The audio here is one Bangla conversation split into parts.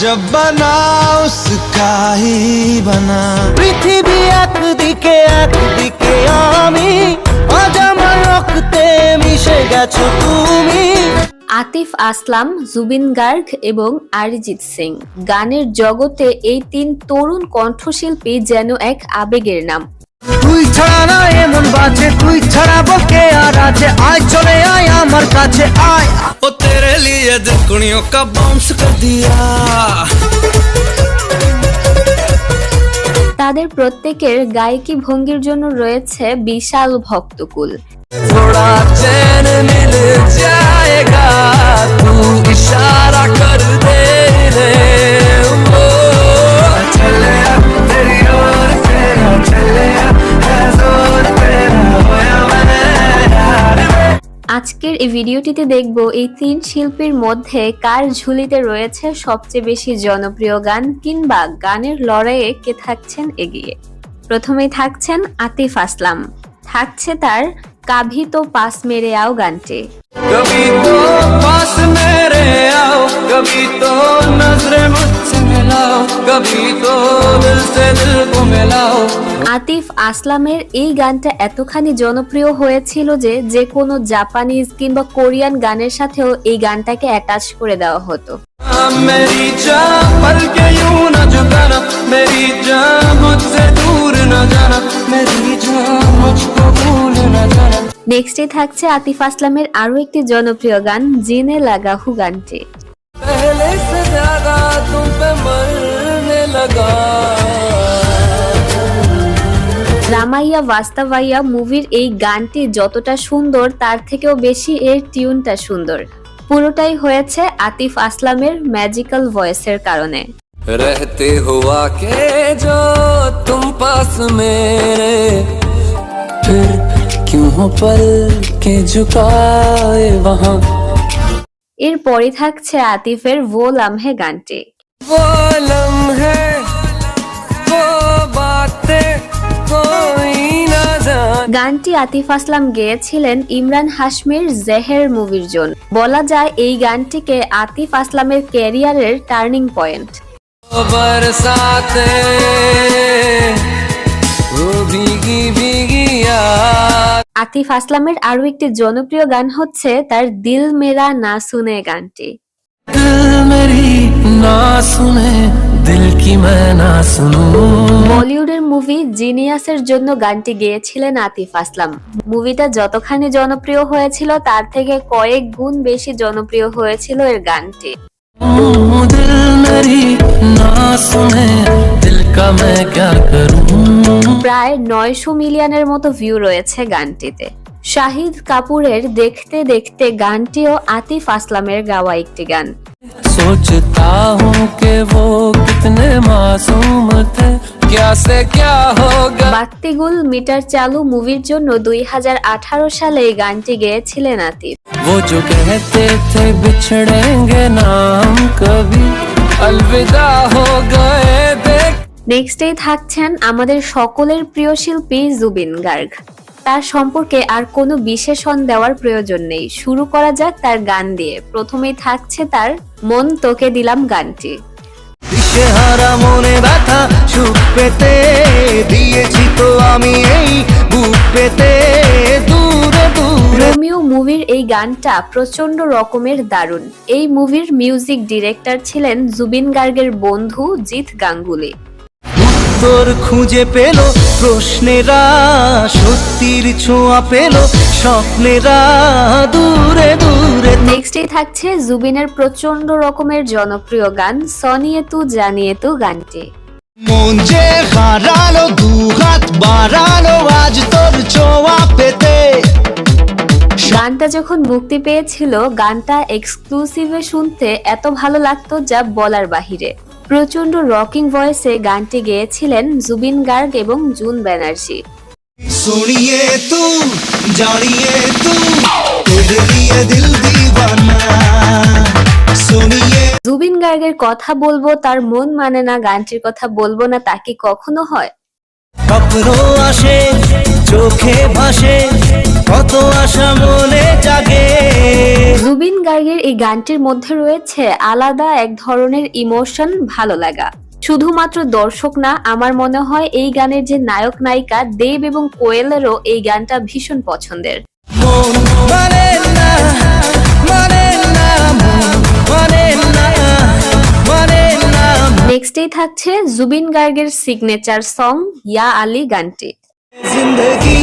जब बना उसका ही बना পৃথিবী একদিকে একদিকে আমি, আজ আমার রক্তে মিশে গেছো তুমি। আতিফ আসলাম, জুবিন গার্গ এবং অরিজিৎ সিং গানের জগতে এই তিন তরুণ কণ্ঠশিল্পী যেন এক আবেগের নাম। তুই ছাড়া না এমন বাজে, তুই ছাড়া বকে আর আছে, আয় চলে আয় আমার কাছে আয়। ओ तेरे लिए दिल कुड़ियों का बाउंस कर दिया। তাদের প্রত্যেকের গায়কী ভঙ্গির জন্য রয়েছে বিশাল ভক্তকুল। थोड़ा चैन मिल जाएगा, तू इशारा कर दे रे। ओ चले तेरी ओर तेरा चले है जोर तेरा होया मैंने यार। আজকের এই ভিডিওটিতে দেখব এই তিন শিল্পীর মধ্যে কার ঝুলিতে রয়েছে সবচেয়ে বেশি জনপ্রিয় গান, কিংবা গানের লড়াইয়ে কে থাকছেন এগিয়ে। প্রথমেই থাকছেন আতিফ আসলাম, থাকছে তার কাভি তো পাস মেরে আও গানটি। कभी तो पास मेरे आओ, कभी तो नजरें मुझसे मिलाओ, कभी तो दिल से दिल को मिलाओ। আতিফ আসলামের এই গানটা এতখানি জনপ্রিয় হয়েছিল যে যে কোনো জাপানিজ কিংবা কোরিয়ান গানের সাথেও এই গানটাকে অ্যাটাচ করে দেওয়া হতো। मेरी जान पल के यूं न झुकाना, मेरी जान मुझसे दूर न जाना, मेरी जान मुझको भूल न जाना। নেক্সটে থাকছে আতিফ আসলামের আরো একটি জনপ্রিয় গান জিনে লাগা হু গানটি। पहले से ज्यादा तुम पे मरने लगा। রামাইয়া বাস্তাবাইয়া মুভির এই গানটি যতটা সুন্দর তার থেকেও বেশি এর টিউনটা সুন্দর। পুরোটাই হয়েছে আতিফ আসলামের ম্যাজিক্যাল ভয়েসের কারণে। रहते हुआ के जो तुम पास मेरे, फिर क्यों हो पल के झुकाए वहाँ। এরপরই থাকছে আতিফের वो लम्हे গানটি। वो लम्हे वो बातें कोई ना जाने। গানটি আতিফ আসলাম গেয়েছিলেন ইমরান হাশমির জেহের মুভির জন্য। বলা যায় এই গানটিকে আতিফ আসলামের ক্যারিয়ারের টার্নিং পয়েন্ট। वो बरसाते वो भीगी भीगी याद। আতিফ আসলামের আরো একটি জনপ্রিয় গান হচ্ছে তার দিল মেরা না শুনে গানটি। दिल मेरी ना सुने, दिल की मैं ना सुनूं। বলিউডের মুভি জিনিয়াসের জন্য গানটি গেয়েছিলেন আতিফ আসলাম। মুভিটা যতখানি জনপ্রিয় হয়েছিল তার থেকে কয়েক গুণ বেশি জনপ্রিয় হয়েছিল এর গানটি। दिल मेरी ना सुने, दिल का मैं क्या करूं। প্রায় 900 মিলিয়নের মতো ভিউ রয়েছে গানটিতে। শাহিদ কাপুরের দেখতে দেখতে গানটিও আতিফ আসলামের গাওয়া একটি গান। सोचता हूँ कि वो कितने मासूम थे, क्या से क्या होगा। বাত্তিগুল মিটার চালু মুভির জন্য 2018 সালে এই গানটি গেয়েছিলেন আতিফ। वो जो कहते थे बिछड़ेंगे ना हम कभी, अलविदा हो गए देख। নেক্সটেই থাকছেন আমাদের সকলের প্রিয় শিল্পী জুবিন গার্গ। তার সম্পর্কে আর কোনো বিশেষণ দেওয়ার প্রয়োজন নেই, শুরু করা যাক তার গান দিয়ে। প্রথমেই থাকছে তার মন তোকে দিলাম গানটি। দিশেহারা মনে ব্যথা সুখ পেতে দিয়েছি তো আমি এই বুক পেতে দূরে দূরে। রোমিও মুভির এই গানটা প্রচন্ড রকমের দারুণ। এই মুভির মিউজিক ডিরেক্টর ছিলেন জুবিন গার্গের বন্ধু জিৎ গাঙ্গুলি। উত্তর খুঁজে পেল প্রশ্নেরা, সত্যির ছোঁয়া পেল স্বপ্নেরা দূরে দূরে। নেক্সটেই থাকছে জুবিনের প্রচন্ড রকমের জনপ্রিয় গান সনিয়ে তু জানিয়ে তু গানটি। মন যে হারালো দু হাত বাড়ালো আজ তোর ছোঁয়া পেতে। গানটা যখন মুক্তি পেয়েছিল গানটা এক্সক্লুসিভে শুনতে এত ভালো লাগতো যা বলার বাহিরে। প্রচন্ড রকিং ভয়েসে গানটি গেয়েছিলেন জুবিন গার্গ এবং জুন ব্যানার্জি। सुनिए तू जानिए तू तेरे लिए दिल दीवाना। सुनिए জুবিন গার্গের কথা বলবো তার মন মানে না, গানটির কথা বলবো না, তা কি কখনো হয়? স্বপ্ন আসে চোখে ভাসে কত আশা মনে জাগে। জুবিন গার্গের এই গানটির মধ্যে রয়েছে আলাদা এক ধরনের ইমোশন, ভালো লাগা। শুধুমাত্র দর্শক না, আমার মনে হয় এই গানের যে নায়ক নায়িকা দেব এবং কোয়েলেরও এই গানটা ভীষণ পছন্দের। নেক্সটেই থাকছে জুবিন গার্গের সিগনেচার সং ইয়া আলী গানটি। जिंदगी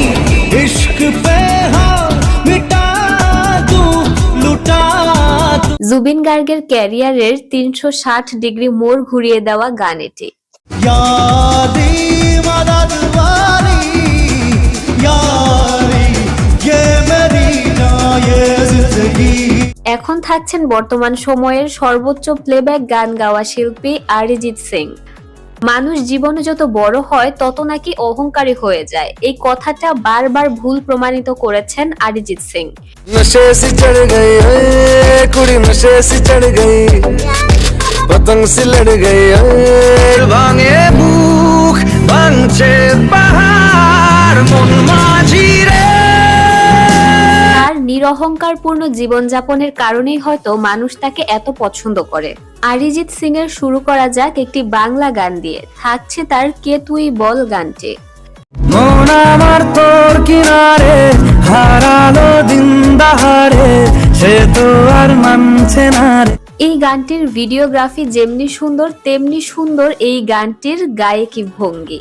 इश्क पे हाँ मिटा दूं लुटा दूं জুবিন গার্গের ক্যারিয়ারের 360 ডিগ্রি মোড় ঘুরিয়ে দেওয়া গান এটি। यारी मदद वाली यारी ये मेरी जान ये जिंदगी। এখন থাকছেন বর্তমান সময়ের সর্বোচ্চ প্লেব্যাক গান গাওয়া শিল্পী অরিজিৎ সিং। মানুষ জীবনে যত বড় হয় তত নাকি অহংকারী হয়ে যায়, এই কথাটা বারবার ভুল প্রমাণিত করেছেন অরিজিৎ সিং। नशे से चढ़ गई कुड़ी नशे से चढ़ गई पतंग से लड़ गई भांगे भूख भांगছে পাহাড় মন মাঝি রে। তার নিরহংকারপূর্ণ জীবনযাপনের কারণেই হয়তো মানুষ তাকে এত পছন্দ করে। অরিজিৎ সিং এর শুরু করা যাক একটি বাংলা গান দিয়ে। থাকছে তার কে তুই বল গানটি। মন আমার তোর কিনারে হারালো দিন দাহারে সে তো আর মানছে না রে। এই গানটির ভিডিওগ্রাফি যেমনি সুন্দর তেমনি সুন্দর এই গানটির গায়কী ভঙ্গি।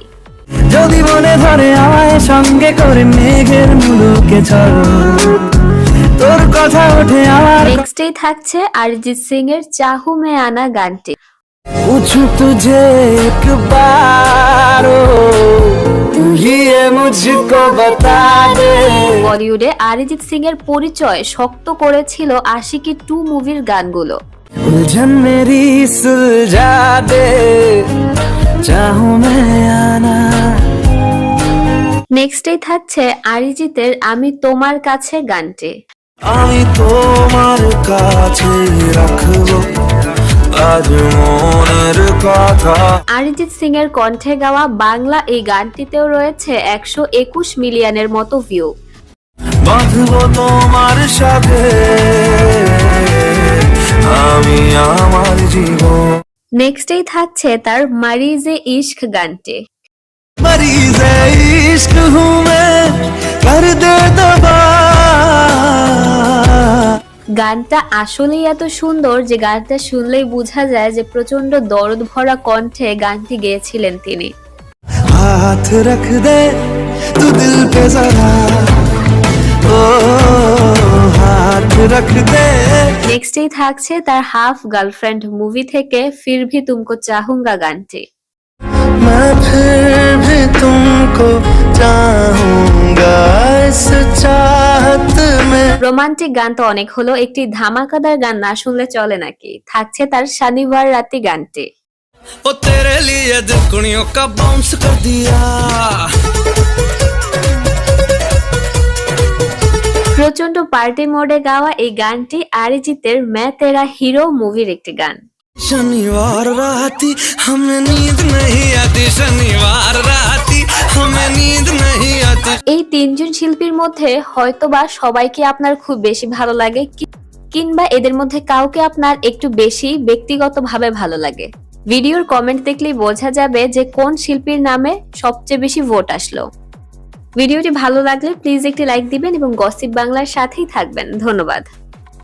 যদি মনে ধরে আমায় সঙ্গে করে মেঘের মুলুকে চল তোর কথা ওঠে আমার। নেক্সটেই থাকছে অরিজিৎ সিং এর চাহু মে আনা গানটি। पूछूं तुझे एक बार तू ही ये मुझको बता दे। বলিউডে অরিজিৎ সিং এর পরিচয় শক্ত করেছিল আশিকি 2 মুভির গানগুলো। उलझन मेरी सुलझा दे चाहूं मैं आना। নেক্সটেই থাকছে অরিজিতের আমি তোমার কাছে গানটি। আমি তোমার কাছে রাখবো আজ মনের কথা। অরিজিৎ সিং এর কণ্ঠে গাওয়া বাংলা এই গানটিতেও রয়েছে 121 মিলিয়নের মতো ভিউ। বাঁধবো তোমার সাথে আমি আমার জীবন। নেক্সটেই থাকছে তার মারিজে ইশক গানটি। मरीज इश्क हूँ मैं कर दे दबा। গানটা আসলেই এত সুন্দর যে গানটা শুনলেই বোঝা যায় যে প্রচন্ড দরদ ভরা কণ্ঠে গানটি গেয়েছিলেন তিনি। हाथ रख दे तू दिल पे जरा ओ हाथ रख दे। নেক্সটেই থাকছে তার হাফ গার্লফ্রেন্ড মুভি থেকে ফির ভি তুমকো চাহুঙ্গা গানটি। मैं फिर भी तुमको चाहूंगा इस चाहत में। রোমান্টিক গান তো অনেক হলো, একটি ধামাকাদার গান না শুনলে চলে নাকি। থাকছে তার শনিবার রাতে গানটি। ओ तेरे लिए दिल कुड़ियों का बाउंस कर दिया। প্রচন্ড পার্টি মোডে গাওয়া এই গানটি অরিজিতের मैं तेरा হিরো মুভির একটি গান। शनिवार राती हमें नींद नहीं आती शनिवार राती हमें नींद नहीं आती। এই তিনজন শিল্পীর মধ্যে হয়তোবা সবাইকে আপনার খুব বেশি ভালো লাগে কিংবা এদের মধ্যে কাউকে আপনার একটু বেশি ব্যক্তিগতভাবে ভালো লাগে। ভিডিওর কমেন্ট দেখলেই বোঝা যাবে যে কোন শিল্পীর নামে সবচেয়ে বেশি ভোট আসলো। ভিডিওটি ভালো লাগলে প্লিজ একটি লাইক দিবেন এবং গসিপ বাংলার সাথেই থাকবেন। ধন্যবাদ।